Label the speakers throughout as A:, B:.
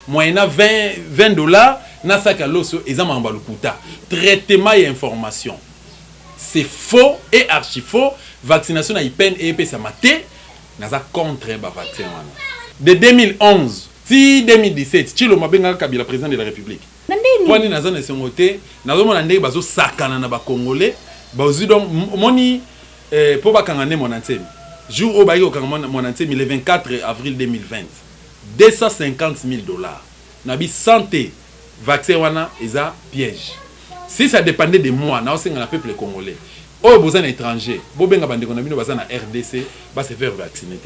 A: moyennant 20 dollars na sac à l'osso et ça m'a lukuta traitement et information c'est faux et archi faux vaccination na peine et ça maté naza contre ba vaccin de 2011 si 2017 Tshilo Mabenga Kabila président de la République toi ni naza na sengote nazo mona ndenge bazo sakana na ba congolais bazo donc moni po bakanga ne monantemi jour au bayo kanga monantemi le 24 avril 2020 $250 000 nabi santé vaccin wana eza piège si ça dépendait de moi na osenga na peuple congolais oh besoin étranger bo benga bandeko na bino baza na RDC ba se faire vacciner.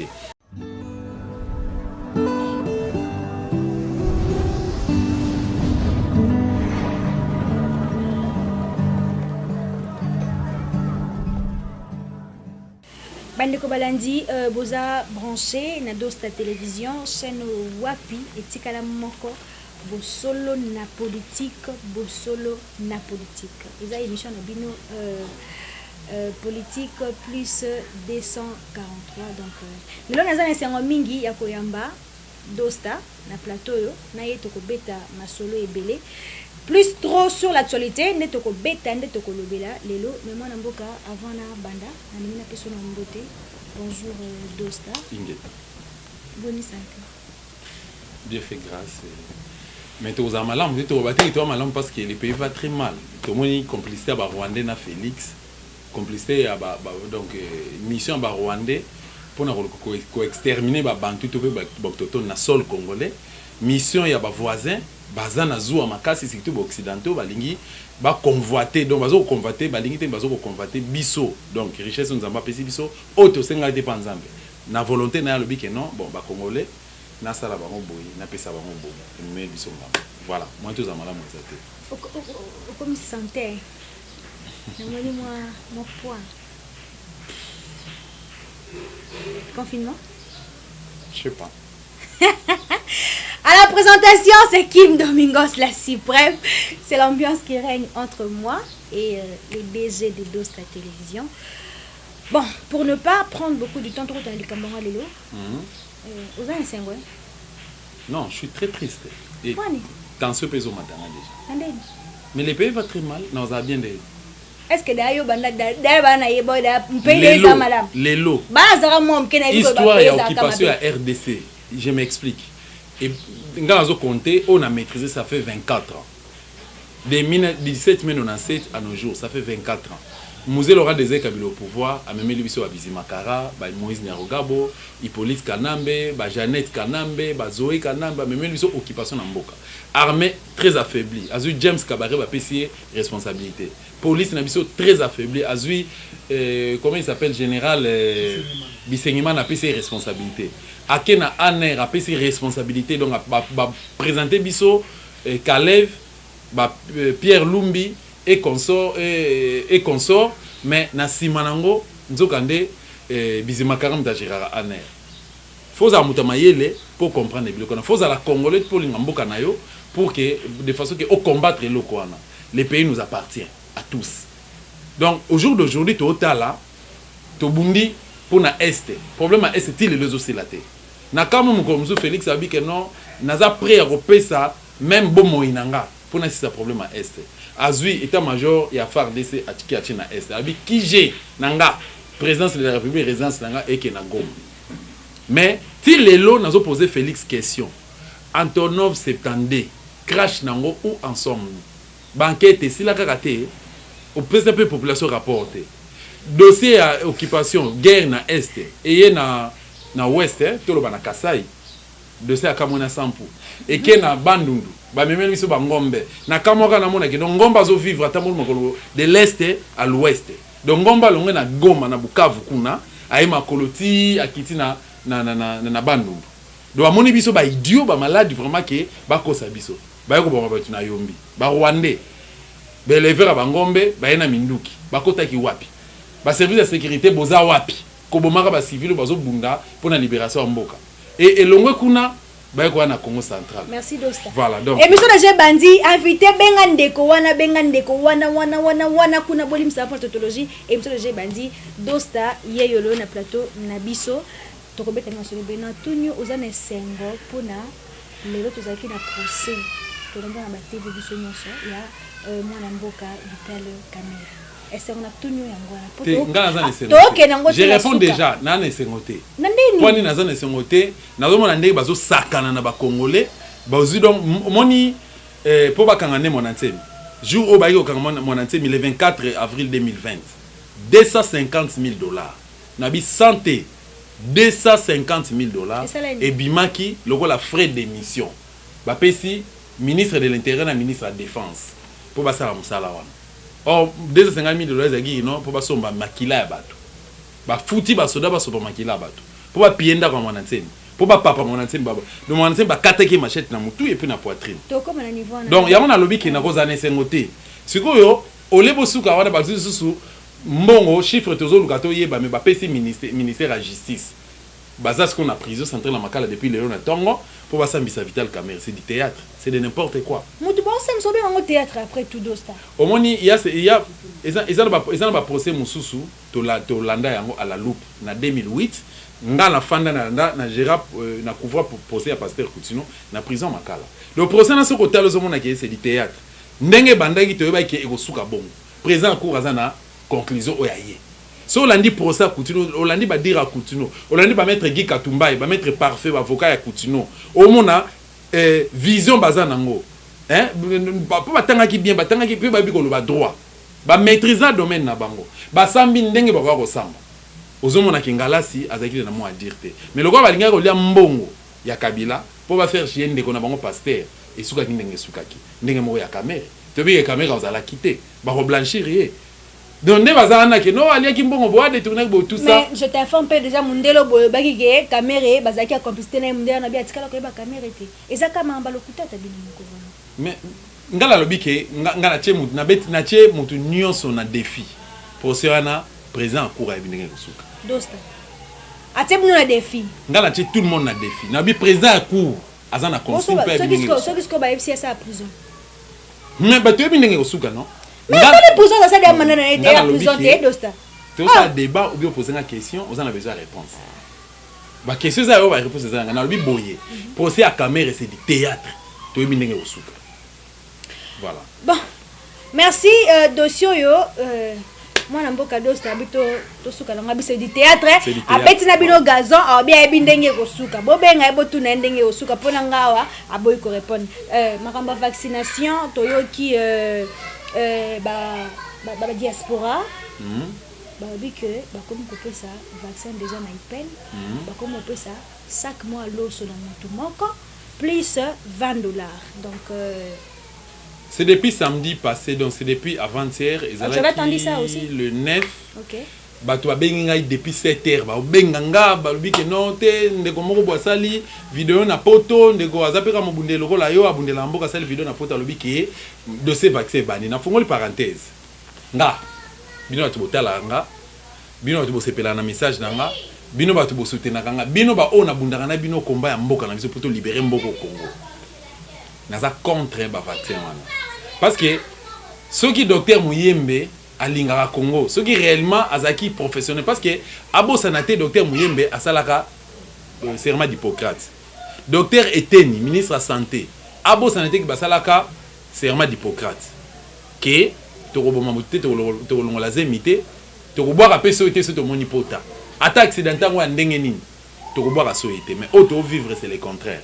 B: Bandeko balandi boza branché na Dosta télévision chaîne wapi etikala moko bosolo na politique eza émission na bino politique plus 243 donc lelo naza na sengo mingi ya koyamba Dosta na plateau yo na yeto ko beta masolo ebele plus trop sur l'actualité neto ko beta neto ko lobela lelo mais moi na mboka avant na banda na mina peso na mbote bonjour Dosta
A: Ingeta
B: bonne santé
A: Dieu fait grâce mais tu as malam tu as battu toi malam parce que le pays va très mal tout le monde complicité à Rwandais na Félix complicité à donc mission à Rwandais pour na ko exterminer ba bantu to ba na sol congolais mission ya ba voisins bazana zuwa makasi surtout occidentaux balingi ba convoiter donc bazo convoiter balingi te bazo convoiter biso donc richesse nous amba pesi biso auto senga dépensambe na volonté na lobi que non bon ba congolais na sala ba boyi na pesa ba boyi mais biso ngamba voilà moi tous amala mo zate
B: comme santé na moi mon poids confinement
A: je sais pas.
B: À la présentation, c'est Kim Domingos, la suprême. C'est l'ambiance qui règne entre moi et les DG de Dosta Télévision. Bon, pour ne pas prendre beaucoup de temps, trop dans les camarades Lélo. Vous avez un singouin?
A: Non, je suis très triste. Et dans ce pays au matin déjà. Mais le pays va très mal. Non, ça va bien d'ailleurs.
B: Est-ce que d'ailleurs,
A: Lélo. Histoire et occupation à RDC. Je m'explique. Et on a maîtrisé, ça fait 24 ans. De 1797 à nos jours, ça fait 24 ans. Musée Laurent Désiré Kabila au pouvoir, a même l'émission à Bizimakara, Moïse Nyarogabo, Hippolyte Kanambe, Jeannette Kanambe, Zoé Kanambe, même l'émission occupation en Mboka. Armée très affaiblie. Azui James Kabaré va payer responsabilité. Police n'a très affaiblie. Azui, comment il s'appelle, général Bissengiman a payé responsabilité. Akena Aner a payé responsabilité. Donc, a présenté Bisso, Kalev, Pierre Lumbi et consort, mais na Simanango, Nzokande, Bizimakara Mdajira Aner. Faut à Moutamayele pour comprendre les blocs. Faut à la Congolais pour l'Ingamboka Nayo pour que, de façon que, au combattre les pays nous appartient à tous. Donc, au jour d'aujourd'hui, tu es là, tu es Bundi pour na Est. Le problème à Est, c'est il les aussi la terre. Nakama Moukomzou Félix a dit que non, n'a prêt à repérer ça, même bon moinanga, pour na c'est un problème à Est. Azui, état-major, il y a FARDC à Tiki na Est. Abi qui j'ai nanga, présidence de la République, résidence nanga et Kenagom. Mais, si les lots nous ont posé Félix question, Antonov 72, crash nango où en sommes-nous? Banquette, si la karaté, au président de la population rapporté. Dossier à occupation, guerre na Est, et na Ouest, tout le monde na Kasai. Dossier à Kamona Sampu. Et qui na Bandundu, même ici Bangombe. Na Kamora na mona, donc Ngomba zo vivre de l'Est à l'Ouest. Donc Ngomba longue na Goma na Bukavu kuna, aima koloti, akiti na Bandundu. Donc amoni biso ba idiot ba malade vraiment que ba kosa biso. Ba yoko ba batu na yombi. Ba Rwandais. Ba lever ba Ngombe, ba yena minduki. Ba kota ki wapi. Ba service de sécurité boza wapi. Ko bomaka ba civil bazo bunda pour la libération en mboka. Et longwe kuna ba yoko na Congo central.
B: Merci Dosta.
A: Voilà donc.
B: Et monsieur le bandi invité bengandeko wana kuna bolim sa pour tautologie et monsieur le bandi Dosta yeyolo na plateau na biso. Tokobeta na solo bena tunyo ozana sengo pona lelo tozalaki na procès tolanda na batv biso nyonso ya mwana mboka Vital Kamerhe. Est-ce qu'on a tout nu
A: je réponds déjà na nesengote poni naza nesengote nazomona ndenge bazo sakana na ba congolais bazo donc moni po bakanga ne monantemi jour au bayo kanga monantemi le 24 avril 2020 $250,000 nabi santé $250,000 et bimaki lokola frais d'émission bapesi ministre de l'intérieur na ministre de la défense pour basala musala wana. Or $250,000 ezaki non pour basomba makila ya bato bafuti basoda basoba makila ya bato pour bapienda kwa mwananteni pour papa mwananteni baba le mwananteni bakataki machette na mutu et puis na poitrine donc yango na lobi ki na kozana sengote sikoyo olebo suka wana bazu susu mbongo chiffre tozoluka to yeba me bapesi ministère la justice baza ce qu'on a prison centrale la makala depuis le na tongo pour basambisa Vital Kamerhe. C'est du théâtre, c'est de n'importe quoi.
B: Mutu bon ça me sobe théâtre après tout dosta
A: omoni il y a ba procès mususu to landa yango à la loupe na 2008 nga na fanda na gérap na couvre pour procès à pasteur Coutinho na prison makala. Le procès na soko talo zomona ke c'est du théâtre ndenge bandaki to yeba ke ekosuka bongo présent cour azana conclusion oyaye so olandi procès Coutinho olandi ba dire à Coutinho olandi ba mettre Guy Katumba ba mettre parfait ba avocat ya Coutinho omona vision bazanango hein po batanga ki bien batanga ki pe ba bikolo ba droit ba maîtriser domaine na bango ba sambi ndenge ba ko samba ozomona kingalasi azaki na mo a dire te mais lokwa balinga ko lia mbongo ya Kabila po ba faire chier ndeko na bango pasteur et suka ki ndenge sukaki ndenge mo ya Kamerhe to bi Kamerhe ozala quitter ba ko blanchir donc ne bazana ke no alia ki mbongo boa détourner tout ça.
B: Mais je t'informe pas déjà mundelo boyo baki ke Kamerhe bazaki a complicité na mundelo na bi atikala ko ba Kamerhe te ezaka mamba lokuta ta bini moko wana
A: mais ngala lobi ke ngala tie mutu na beti na tie mutu nyonso na défi pour serana présent cour ya bindenge kosuka
B: dosta atie mutu na défi
A: ngala tie tout le monde na défi na bi président cour azana consigne pe bindenge
B: so kisko ba FCS ça à prison
A: mais ba tu bindenge kosuka non.
B: Mais ça les prison ça des manières na été à prison te dosta
A: tout ça débat ou bien poser une question on en a besoin de réponse ba question ça ba réponse ça na lobi boyer procès à Kamerhe c'est du théâtre to bindenge kosuka. Voilà.
B: Bon, merci dossier yo moi na mboka dosta bito to suka na ngabi c'est du théâtre abeti na bino gazon a bien bindenge ko suka bo benga ebo tu na ndenge ko suka pona ngawa aboy ko répondre makamba vaccination to yo ki ba diaspora ba bi que ba comme ko pesa vaccin déjà na ipel ba comme on peut ça chaque mois l'eau sur le monto moko plus $20 donc
A: c'est depuis samedi passé, donc c'est depuis avant-hier.
B: J'avais attendu ça aussi.
A: Le 9.
B: Ok.
A: Bato abenga depuis 7h. Ba benganga ba lobi ke non te ndeko moko boisali vidéo na poto ndeko azapeka mobunde lokola yo abunde la mboka sali vidéo na poto lobi ke dossier vaccin bani na fongoli parenthèse. Nga bino bato botala nga bino bato bosepela na message na nga bino bato bosoutenaka nga bino ba ona bundaka na bino komba ya mboka na biso poto libérer mboko au Congo. Naza contre ba vaccin wana parce que ceux qui docteur Muyembe à Lingara Congo ceux qui réellement azaki professionnel parce que abo sanate docteur Muyembe asalaka serment d'Hippocrate docteur Eteni ministre de la santé abo sanate ki basalaka serment d'Hippocrate que tokoboma moté tokolongola zemité tokoboaka pe so été so to moni pota ata accidental wa ndenge nini tokoboaka so été mais auto vivre c'est le contraire.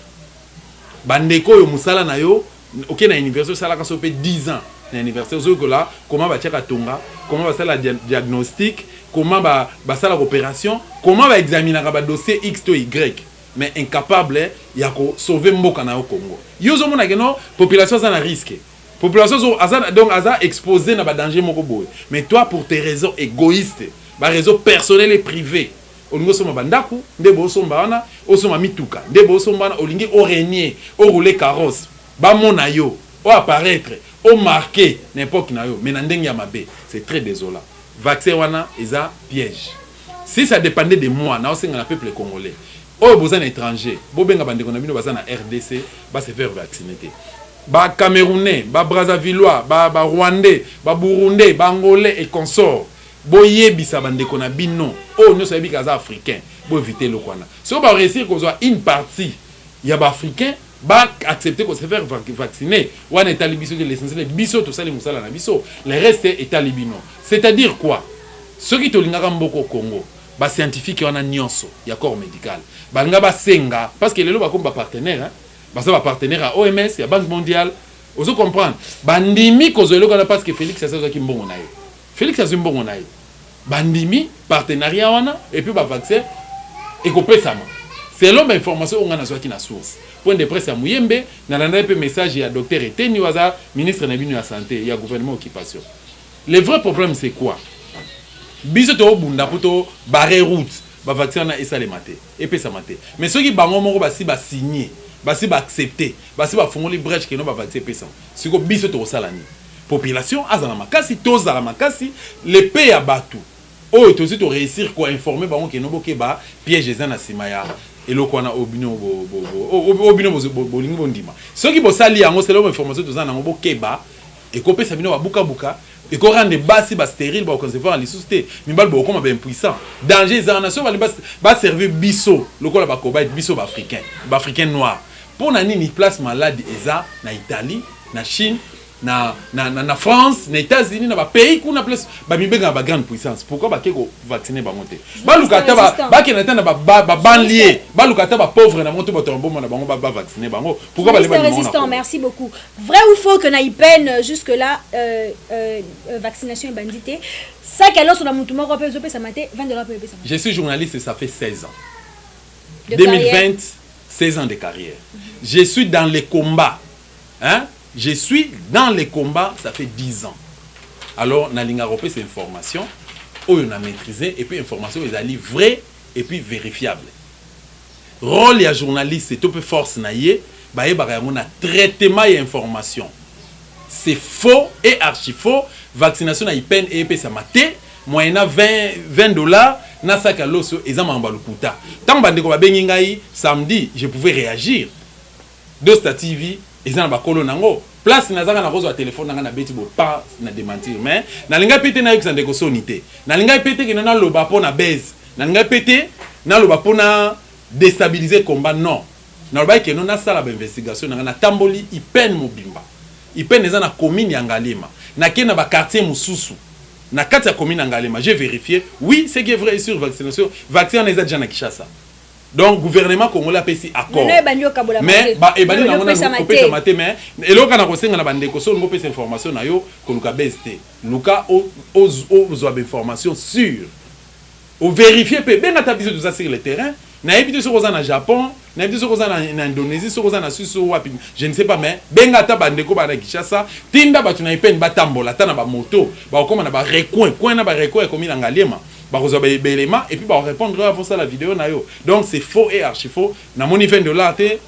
A: Bandeko yo musala na yo ok na université sala ka so pe 10 ans na université zo ko la comment ba tchaka tonga comment ba sala diagnostic comment ba sala opération comment ba examiner ka ba dossier X to Y mais incapable ya ko sauver mboka na yo Congo yo zo mona que non population ça na risque population zo aza donc aza exposé na ba danger moko boy mais toi pour tes raisons égoïstes ba raisons personnelles et privées olingo soma bandaku ndebo somba wana osoma mituka ndebo somba na olingi o régner o rouler carrosse ba mona yo o apparaître o marquer n'importe na yo mais na ndenge ya mabe c'est très désolant vaccin wana eza piège si ça dépendait de moi na osenga na peuple congolais o besoin étranger bo benga bandeko na bino baza na RDC ba se faire vacciner te ba Camerounais ba Brazzavillois ba Rwandais ba Burundais ba Angolais et consorts boyebisa bandeko na bino o nyo sabi kaza africain bo éviter le kwana si on va réussir qu'on soit une partie ya ba africain ba accepter qu'on se faire vacciner ou en état libiso de l'essentiel biso tout ça les musala na biso le reste est libino. C'est-à-dire quoi? Ceux qui tolingaka mboko Congo ba scientifique wana nyonso ya corps médical balinga ba senga parce que lelo ba comme ba partenaire hein ba ça ba partenaire à OMS ya Banque mondiale ozo comprendre bandimi kozolo kana parce que Félix Sassou ki mbongo na yo Félix Sassou mbongo na yo bandimi partenariat wana et puis ba vaccin et kopesama selon ma information on a na source point de presse à Muyembe na nana pe message ya docteur Eteni waza ministre na bino ya santé ya gouvernement occupation. Le vrai problème c'est quoi? Biso to bunda poto barrer route ba vaccin na esa le maté et pe ça maté mais ceux qui bango moko ba si ba signer ba si ba accepter ba si ba fongoli brèche que no ba vaccin pe ça siko biso to salani population azala makasi tozala makasi le paix ya batu oh to aussi to réussir quoi informer bango que no bokeba piège za na simaya eloko na obino obino bolingi bondima ceux qui bosali yango c'est l'homme information to za na bokeba et kopesa bino ba buka buka et qu'on rende basi ba stérile ba concevoir les sociétés mibal bo comme ba impuissant danger za nation ba servir biso lokola ba koba biso ba africain noir pour na nini place malade eza na Italie na Chine na France na États-Unis na ba pays kuna place ba mibenga ba grande puissance pourquoi ba keko vacciner ba monter ba lukata ba kenata na ba banlier ba lukata ba pauvre na monter ba tombo na bango ba vacciner bango pourquoi ba les ba
B: résistant merci beaucoup vrai ou faux que na peine jusque là vaccination bandité ça qu'elle lance na mutu moko pe zo pe ça maté $20 pe ça.
A: Je suis journaliste et ça fait 16 ans 2020 16 ans de carrière je suis dans les combats hein. Je suis dans les combats, ça fait 10 ans. Alors, Nalinga Ropé, c'est information, on a maîtrisé, et puis information, ils allaient vraies et puis vérifiables. Rôle ya journaliste, c'est tout peu force naïe, bah y a traitement et information. C'est faux et archi faux. Vaccination na peine et puis ça maté, moyennant $20, na sac à l'os, et ça m'a embalukuta. Tant que je bengingaï samedi, je pouvais réagir. Dosta TV, et ça na kolo nango. Place nazaka na rozo téléphone na beti bo pas na démentir mais na linga pété na yexande ko sonité na linga pété que na loba po na base na linga pété na loba po na déstabiliser combat non na loba que non na sala ba investigation na tamboli ipen mobimba ipen eza na commune ya Ngalema na kena ba quartier mususu na kati ya commune ya Ngalema j'ai vérifié oui c'est qui est vrai sur vaccination vaccin na eza déjà na Kinshasa. Donc gouvernement congolais a payé accord. Mais ba ebali na ngona kopesa maté mais eloko na kosenga na bandeko so ngopesa information na yo ko luka best. Luka aux information sûre. Au vérifier pe ben ata biso ça sur le terrain. Na ebité so koza na Japon, na ebité so koza na Indonésie, so koza na Suisse wapi. Je ne sais pas mais ben ata bandeko ba na Kinshasa, tinda batu na ipeni batambola ta na ba moto, ba koma na ba recoin na ba recoin comme na Ngalema. Et puis bah répondre avant ça la vidéo na yo. Donc c'est faux et archi faux. Na moni $20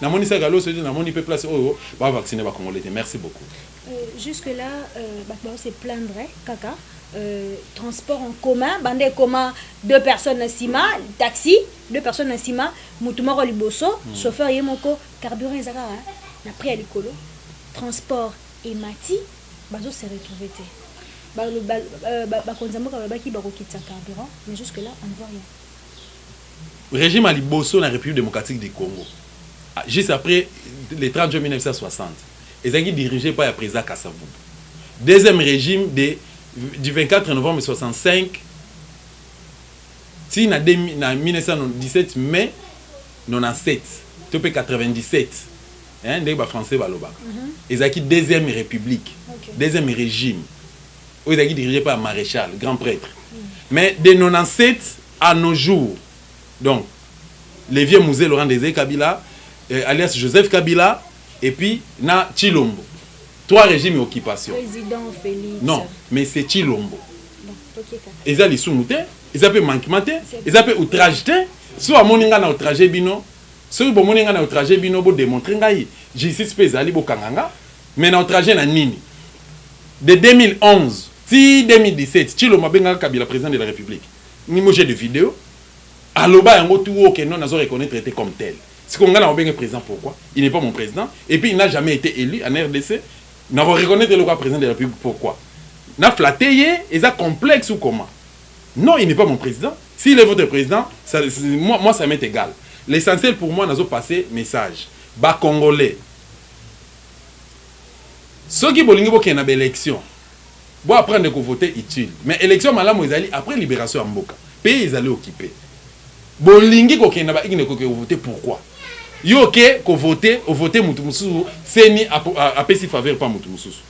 A: na moni sagalo se dit na moni peut placer oh bah vacciner ba congolais. Merci beaucoup.
B: Jusque là c'est plaindre kaka transport en commun bande commun 2 personnes sima taxi 2 personnes sima mutuma ko liboso chauffeur yemoko carburant ezaka na prix à likolo transport et mati bazo se retrouver té. Mais jusque là on ne voit rien.
A: Régime à Liboso dans la République démocratique du Congo juste après les 30 juin 1960 ils ont été dirigés par le président Kasavubu. Deuxième régime du 24 novembre 1965 si na 1917 mai 97 topé 97 hein des français baloba ils ont été deuxième république deuxième régime. Ils ont été dirigés par un maréchal, grand prêtre. Mais de 97 à nos jours, donc, les vieux musées Laurent Désiré Kabila, alias Joseph Kabila, et puis na Chilombo. 3 régimes d'occupation.
B: Président Félix.
A: Non, mais c'est Chilombo. Ils ont les sous-moutés, ils ont manquement, ils ont outrage. Soit moninga na outrage bino, soit moninga na outrage bino, bo démontrer ngai. Justice pe zali bo kanganga, mais na outrage na nini. De 2011 si 2017 Chilombo benga Kabila président de la République ni moje de vidéo aloba yango tout que non nazo reconnaître traité comme tel si qu'on a benga président pourquoi il n'est pas mon président et puis il n'a jamais été élu en RDC n'a reconnaître le président de la République pourquoi n'a flatté et ça complexe ou comment non il n'est pas mon président s'il est votre président ça, moi ça m'est égal l'essentiel pour moi nazo passer message ba congolais ceux qui bolingi bo kena ba élection bo apprendre ko voter utile mais élection malamu ezali après libération ya mboka pays ezali occupé bolingi ko kena ba igine ko voter pourquoi yo ke ko voter au voter mutu mususu seni apesi faveur pas mutu mususu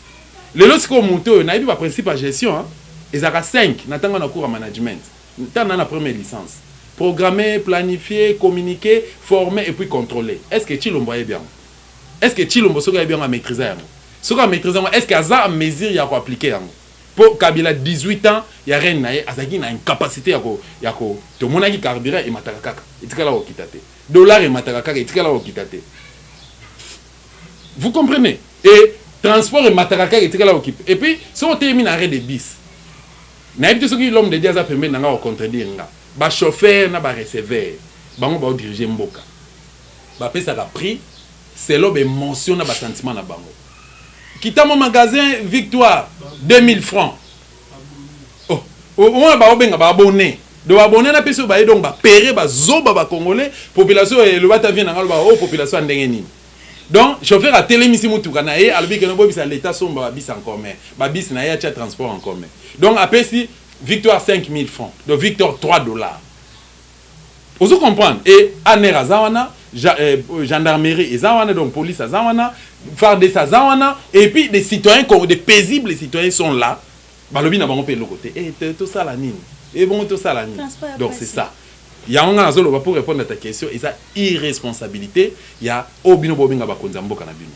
A: lelo siko mutu na ibi ba principe à gestion hein ezaka 5 natanga na cours à management tana na première licence programmer planifier communiquer former et puis contrôler est-ce que Tshilombo est bien est-ce que Tshilombo soka est bien à maîtriser soka maîtriser est-ce que aza mesure ya ko appliquer pour Kabila 18 ans ya reine nae azaki na incapacité ya ko to monaki carburant et mataka kaka etikala ko kitate dollar et mataka kaka etikala ko kitate vous comprenez et transport et mataka kaka etikala ko kitate et puis si on termine arrêt de bis na ebite soki l'homme de Dieu a permis nanga ko contredire nga ba chauffeur na ba receveur bango ba diriger mboka ba pesa ka prix selon be mention na ba sentiment na bango kita mon magasin Victoire 2000 francs oh on ba obenga ba abonné do abonné na peso ba donc ba péré ba zoba ba congolais population le bata vient na ba oh population ndenge nini donc chauffeur a télémisi mutuka na ye alobi que no bobisa l'état somba ba bis en commun ba bis na ya cha transport en commun donc après si Victoire 5000 francs donc Victor $3 vous comprendre et aner azawana gendarmerie ezawana donc police azawana farde azawana et puis des citoyens des paisibles citoyens sont là balobi na bango pe le côté et tout ça la nini et bon tout ça la nini donc c'est ça il y a un azolo pour répondre à ta question et ça irresponsabilité il y a obino bobinga bakonza mboka na bino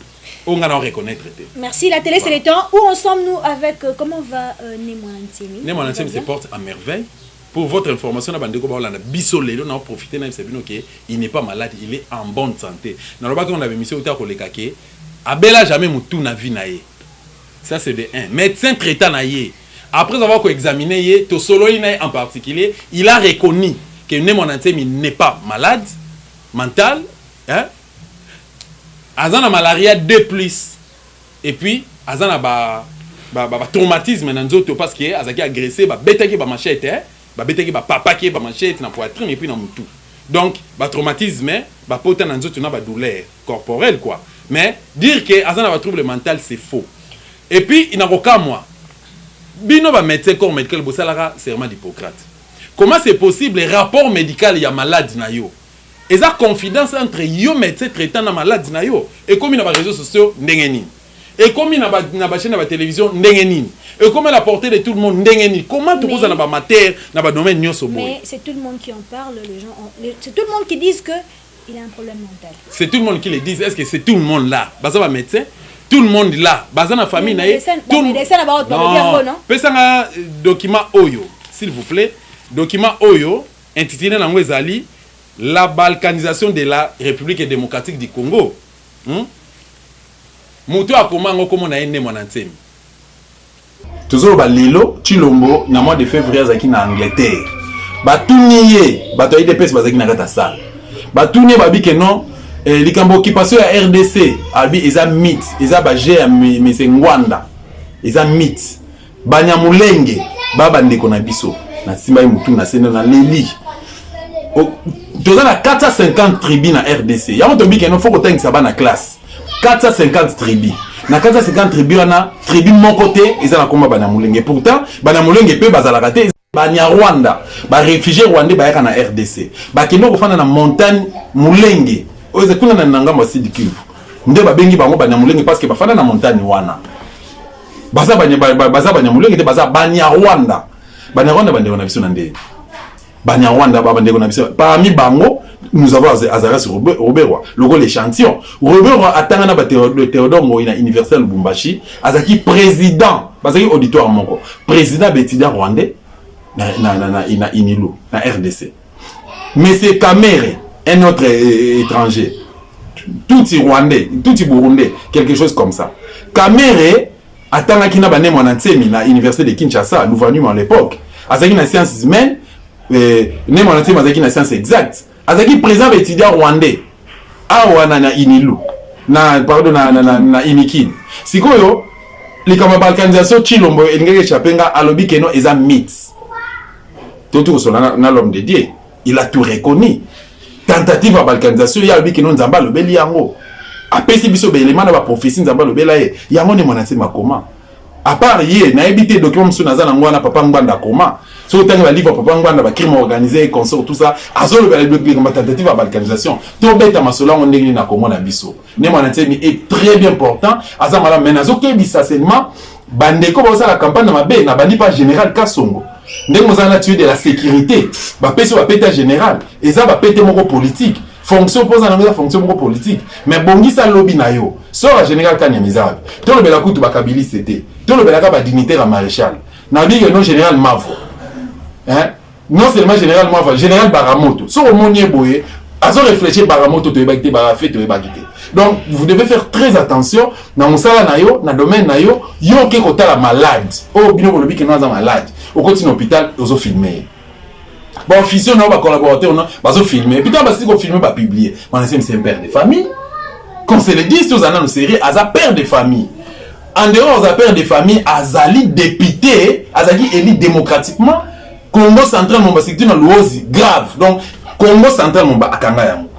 A: on va reconnaître.
B: Merci. La télé, c'est le temps. Où en sommes-nous avec comment va Némoanantemi?
A: Némoanantemi se porte à merveille. Pour votre information, on a profité il n'est pas malade, il est en bonne santé. Dans le bas on avait mis au tard pour les caquets. Abela jamais moutou na vie naïe. Ça c'est de 1. Médecin traitant naïe. Après avoir examiné to solo en particulier, il a reconnu que Némoanantemi n'est pas malade mental, hein? Azana malaria 2+. Et puis, azana traumatisme dans nzoto parce que azaki agressé, betaki ba machette, betaki ba papa ki ba machette na poitrine et puis na mutu. Donc, traumatisme, pota dans nzoto na douleur corporelle quoi. Mais dire que azana trouble mental c'est faux. Et puis, il n'a aucun moi. Bino ba médecin corps médical bosalara serment d'Hippocrate. Comment c'est possible le rapport médical ya malade na yo? Et ça confidence entre yo médecin traitant na malade na yo et comme il na réseaux sociaux ndengeni et comme il na chaîne na télévision ndengeni et comme la portée de tout le monde ndengeni comment tout ça na ba matière na ba domaine nyoso boy
B: mais c'est tout le monde qui en parle les gens c'est tout le monde qui disent que il a un problème mental
A: c'est tout le monde qui le dit est-ce que c'est tout le monde là baza ba médecin tout le monde là baza na famille na
B: tout le médecin na ba autre non
A: pesanga document oyo s'il vous plaît document oyo intitulé na ngwezali la balkanisation de la République démocratique du Congo. Moutou a comment on a né Némoanantemi. Toujours lilo Tshilombo na mois de février zaki na Angleterre. Ba tuniye ba to IDPS bazaki na kata sala. Ba tuniye ba bi que non likambo occupation ya RDC abi eza mythe, eza ba je mesengwanda. Eza mythe. Banyamulenge baba ndeko na biso na simba mutu na sene na leli. Dans la 450 tribus na RDC. Il y a un tobi qui faut que tu aies na classe. 450 tribus. Na 450 tribus na tribu mon côté, ils ont la combat Banyamulenge. Pourtant, Banyamulenge peut bazala raté Banyarwanda, ba réfugié rwandais ba na RDC. Ba kino ko fana na montagne Mulenge. Oze kuna na ngamba Sud Kivu. Nde ba bengi bango Banyamulenge parce que ba fana na montagne wana. Baza Banyamulenge te baza Banyarwanda. Banyarwanda bande na biso na ndé. Banyarwanda babandeko na biso parmi bango nous avons Azaras Roberwa logo l'échantillon Roberwa atanga na ba Théodore Moïna universel Lubumbashi azaki président bazaki auditoire moko président bétidia rwandais na Inilu na RDC mais c'est Kamere un autre étranger tout rwandais tout burundais quelque chose comme ça Kamere atanga kina ba Némoanantemi na université de Kinshasa gouvernement à l'époque azaki na sciences humaines Némoanantemi azaki na science exacte azaki président étudiant rwandais awa na Inilu na pardon na Inikin sikoyo likama balkanisation Tshilombo elingeke chapenga alobi keno eza mythe tout sur na l'homme de Dieu il a tout reconnu tentative à balkanisation ya alobi keno nzamba lobeli yango
C: apesi biso belema na ba prophétie nzamba lobela ye yango ne monanse makoma à part ye na ebité document msu naza na ngwana papa ngwanda koma so tanga ba livre papa ngwanda ba crime organisé consort tout ça azolo ba le tentative à balkanisation to beta masola on ndenge na komona biso ne monanse mi est très bien important azamala menazo ke bisa seulement bandeko ba la campagne na mabe na bandi pas général Kasongo ndenge mozana tuer de la sécurité ba peso ba pété général et ça ba pété moko politique fonction pose na fonction moko politique mais bongisa lobby na yo so la général Kanyamizabe to le bela kutu ba kabili c'était to le bela ka ba dignitaire à maréchal na bi non général Mavo hein non seulement général Mavo général Baramoto so omonier boye azo réfléchir Baramoto to ebakité ba fait to ebakité donc vous devez faire très attention na musala na yo na domaine na yo yo ke kota la malade o bino ko lobi ke na za malade au continue hôpital ozo filmer bon officier na ba collaborateur na bazo filmer puis ba si ko filmer ba publier on c'est un père de famille quand c'est le 10 aux années de série aza père de famille en dehors aza père de famille azali député azali élu démocratiquement Congo central mon basicité na lozi grave donc Congo central mon ba akanga yango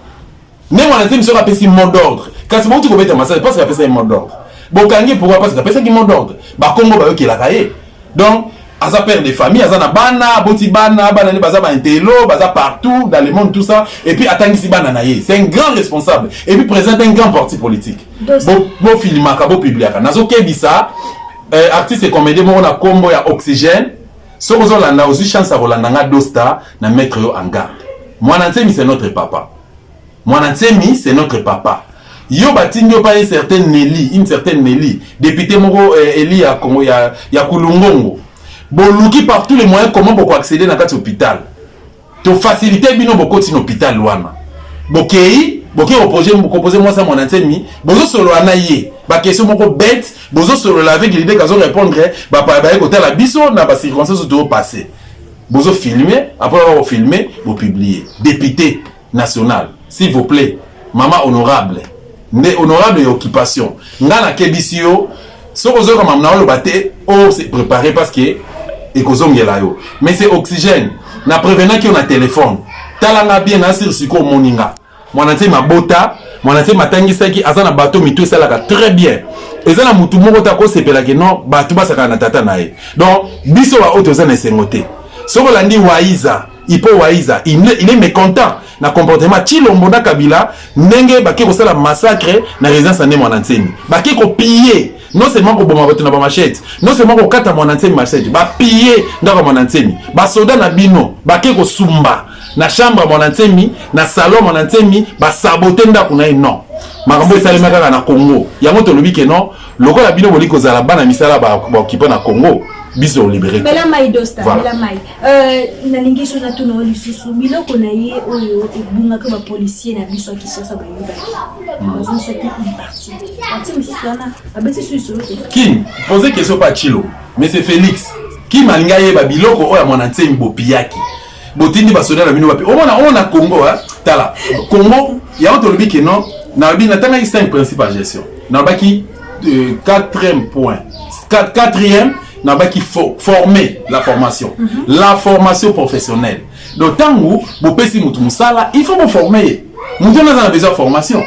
C: ne on c'est monsieur rapesi mot d'ordre quand c'est bon tu kobeta massage parce que rapesi un mot d'ordre bon kangi pourquoi parce que rapesi qui mot d'ordre ba Congo ba yo ki la kaye donc aza père de famille aza na bana boti bana bana ni baza ba intelo baza partout dans le monde tout ça et puis atangisi bana na ye c'est un grand responsable et puis présente un grand parti politique bo filmaka bo publiaka nazo kebisa artiste et comédien mo na combo ya oxygène so ko landa aussi chance à rolanda nga Dosta na mettre yo en garde Mwana Nsemi c'est notre papa Mwana Nsemi c'est notre papa yo batinyo pa une certaine Nelly député moko Eli ya Congo ya Kulungongo boluki par tous les moyens comment beaucoup accéder dans cet hôpital to faciliter bino beaucoup tin hôpital wana bokei proposer moi ça Mwana Nsemi bozo solo anaye ba question moko bête bozo solo avec l'idée qu'azo répondre ba côté la biso na ba circonstances to passer bozo filmer après avoir filmé vous publier député national s'il vous plaît maman honorable honorable et occupation ngana kebisio so kozo comme na lo baté o se préparer parce que et kozongela yo mais c'est oxygène na prévenant qui on a téléphone talanga bien na sur siko moninga Mwana Nsemi mabota Mwana Nsemi matangisa ki azana bateau mitu salaka très bien ezana mutu moko ta ko sepela ke non bateau basaka na tata nae donc biso wa auto zana sengote soko landi Waiza ipo Waiza il est mécontent na comportement Chilombo na Kabila ndenge baki ko sala massacre na résidence ane Mwana Nsemi baki ko piller non seulement ko boma bato na ba machette non seulement ko kata Mwana Nsemi machette ba piller ndaka Mwana Nsemi ba soda na bino baki ko sumba na chambre Mwana Nsemi na salon Mwana Nsemi ba saboter ndako na non makambo esalema kaka na Congo yango to lobi ke non lokola bino boli ko zala bana misala ba occupé na Congo biso libéré
B: mais la maille Dosta la maille na lingisho na tuno lisusu biloko na ye oyo ebunga ka ba policier na biso ki sosa ba yoba bazon c'est une partie msana abeti susu
C: qui poser question pas Chilo mais c'est Félix qui malinga ye ba biloko oya Mwana Nsemi bopiyaki botindi basoda na bino bapi on a Congo tala Congo ya on to lobi ke non na bi na tanga 5 principes à gestion na baki 4e point 4e na baki former la formation la formation professionnelle donc tango bo pesi mutu musala il faut vous former mutu na besoin de formation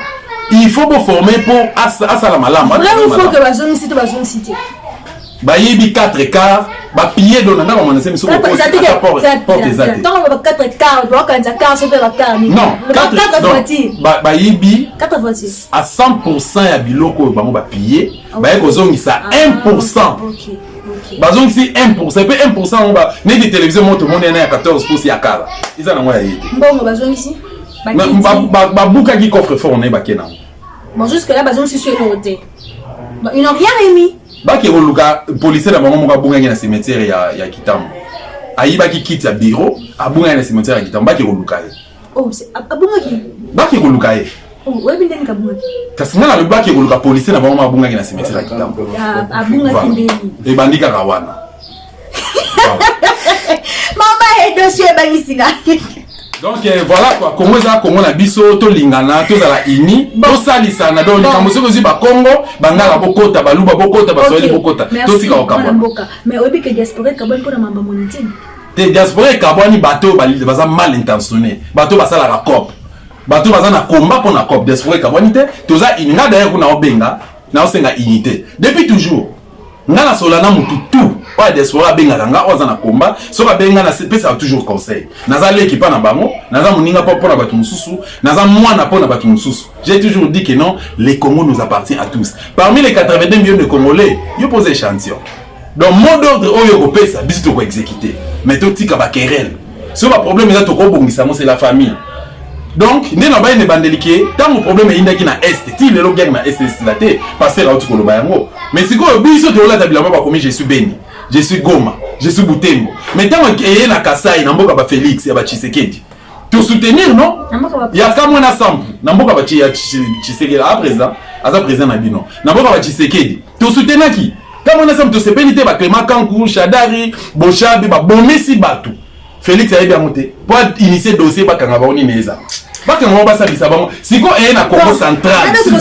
C: il faut vous former pour asala malama
B: vraiment il faut que bazon cité
C: ba yibi 4 quarts ba piller dona na Mwana Nsemi soko porte exact
B: donc 4 quarts doit kanza quart sur la quart
C: non 4 voitures ba yibi
B: 4 voitures
C: à 100% ya biloko bango ba piller ba ekozongisa 1%. Bazong si 1%, peu 1% on va né de télévision monte monde na 14 pouces ya kala. Isa na ngoya yete.
B: Mbongo bazong ici.
C: Ba buka qui coffre fort né ba kena.
B: Bon jusque là bazong si sur le côté. Ils n'ont rien remis.
C: Ba ke oluka policier na bango mo ka bunga na cimetière ya Kitambo. Ayiba ki quitte ya bureau, abunga na cimetière ya Kitambo ba ke oluka.
B: Oh, c'est abunga ki.
C: Ba ke oluka.
B: Oh, wewe ndeni kabunga.
C: Kasi ngala le ba ke oluka policier na bango ma bunga na cimetière ya Kitambo.
B: Abunga ki ndeni.
C: E bandika kawana.
B: Mama et dossier bangisinga.
C: Donc voilà quoi, Congo za Congo na biso to lingana to za la ini to salisana donc likambo soko zi ba Congo bangala bokota baluba bokota basoli bokota to sika okamba
B: mais obi que diaspora kaboni pona mamba monitini
C: te diaspora kaboni bato baza mal intentionné bato basala la cop bato baza na combat pour na COP d'espoir kabonité toza inga d'ailleurs kuna obenga na osenga unité depuis toujours nga na solana mutu tout pas d'espoir benga nga oza na combat so ba benga na pesa toujours conseil naza l'équipe na bango naza moninga pour na bato mususu naza mwana pour na bato mususu j'ai toujours dit que non les Congos nous appartient à tous parmi les 82 millions de Congolais yo posé échantillon donc mot d'ordre oyo ko pesa biso to ko exécuter mais to tika ba querelle so ba problème eza to ko bongisa mo c'est la famille. Donc, nous avons des bandeliqués, tant le problème est qu'il y a un est, il y a un est, parce que mais si je suis béni, je suis Goma, je suis Boutembo. Mais tant qu'il y a un Kassai, il y a Félix, il y a Tshisekedi. Tout soutenir, non? Il y a quand même un sample, il y a Tshisekedi à présent, à présent, il y a Tshisekedi. Tout soutenir qui? Quand on a sample, c'est pénité, Clément Kankou, Chadari, Bochabi, Bomessi Batou. Félix a bien monté pour initier le dossier pour Kangaboni Neza. Si quoi est na Congo central, c'est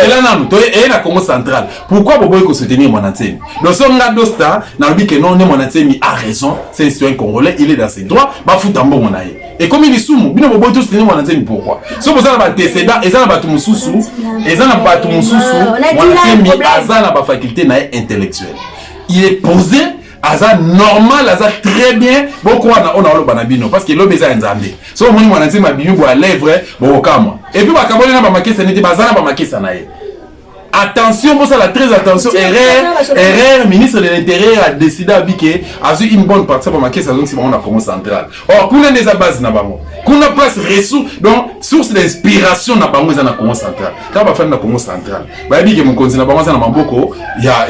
C: là non, est na Congo central. Pourquoi Bobo il soutenir Monatsemi? Donc si on a Dosta, n'a dit que non, Monatsemi a raison. C'est un citoyen congolais, il est dans ses droits. Bah fout en bon monaï. Et comme il est sous, bino Bobo tout soutenir Monatsemi pourquoi? Si vous avez antécédent, et ça n'a pas tout moussou, et ça n'a pas tout moussou, Monatsemi a ça n'a pas faculté intellectuelle. Il est posé. Aza normal, aza très bien. Beaucoup on a le banabino parce que l'homme est un zambé. So on m'a dit ma binou à lèvres, bon calme. Et puis ma cabane n'a pas marqué ça n'était pas ça n'a pas marqué ça naïe. Attention, pour ça la très attention. Erreur, ministre de l'Intérieur a décidé à biquer, a eu une bonne partie pour marquer ça donc c'est bon on a Congo central. Or qu'on a des bases na bango. Qu'on a place ressources donc source d'inspiration na bango za na Congo central. Quand ba faire na Congo central. Ba bi que mon continent bango za na maboko ya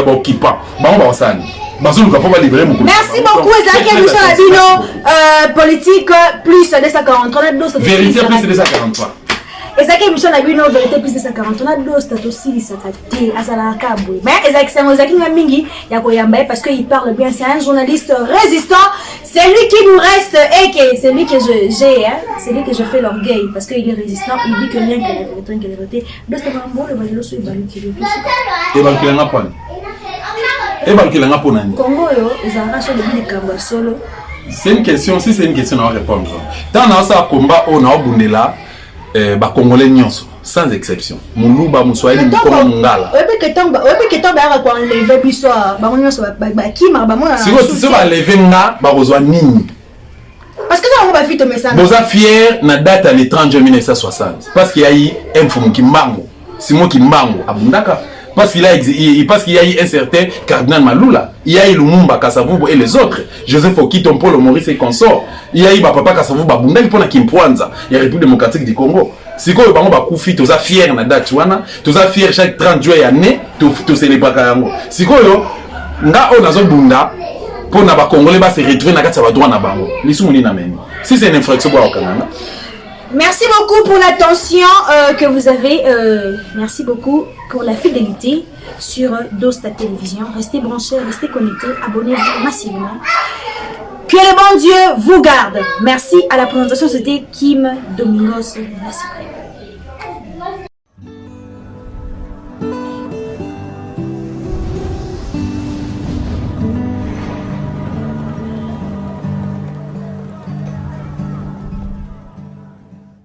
C: occupant. Bango ba osani. Merci
B: beaucoup Ezaki émission na bino politique plus 243
C: vérité plus 243.
B: Et ça qui est mission la bino vérité plus de 140 on a deux status aussi ça t'attire à ça la cabouille mais Ezaki mingi ya koyamba parce que il parle bien c'est un journaliste résistant c'est lui qui nous reste et que c'est lui que j'ai c'est lui que je fais l'orgueil parce qu'il est résistant il dit que rien que la vérité deux c'est un bon le balilo sur balu qui le
C: et balkila ngapon et balkila ngapon
B: Congo yo ezanga sur le but de Kamba solo
C: c'est une question si c'est une question à répondre tant dans ça combat on a bundela ba Congolais nyonso sans exception muluba muswahili mukoma mungala
B: oyebi que tomba ya ko enlever biso ba nyonso ba kima ba mona
C: si ba lever nga ba kozwa nini
B: parce que ça on va vite message
C: boza fier na date à l'étranger 1960 parce qu'il y a eu un Mfumu Kimbangu Simon Kimbangu abundaka parce qu'il y a eu un certain Cardinal Malula, il y a eu Lumumba Kasavubu et les autres, Joseph Okito, Paul Maurice et consorts, il y a eu Papa Kasavubu Babunda qui pona Kimpwanza, il y a la République démocratique du Congo. Si quoi bango ba kufi toza fier na date wana, toza fier chaque 30 juillet année, to célébrer yango. Si quoi yo nga o nazo bunda pour na ba Congolais ba se retrouver na kati ba droit na bango. Lisumuni na meni. Si c'est une infraction pour okanga.
B: Merci beaucoup pour l'attention que vous avez. Merci beaucoup pour la fidélité sur Dosta Télévision. Restez branchés, restez connectés, abonnez-vous massivement. Que le bon Dieu vous garde. Merci à la présentation, c'était Kim Domingos. Merci.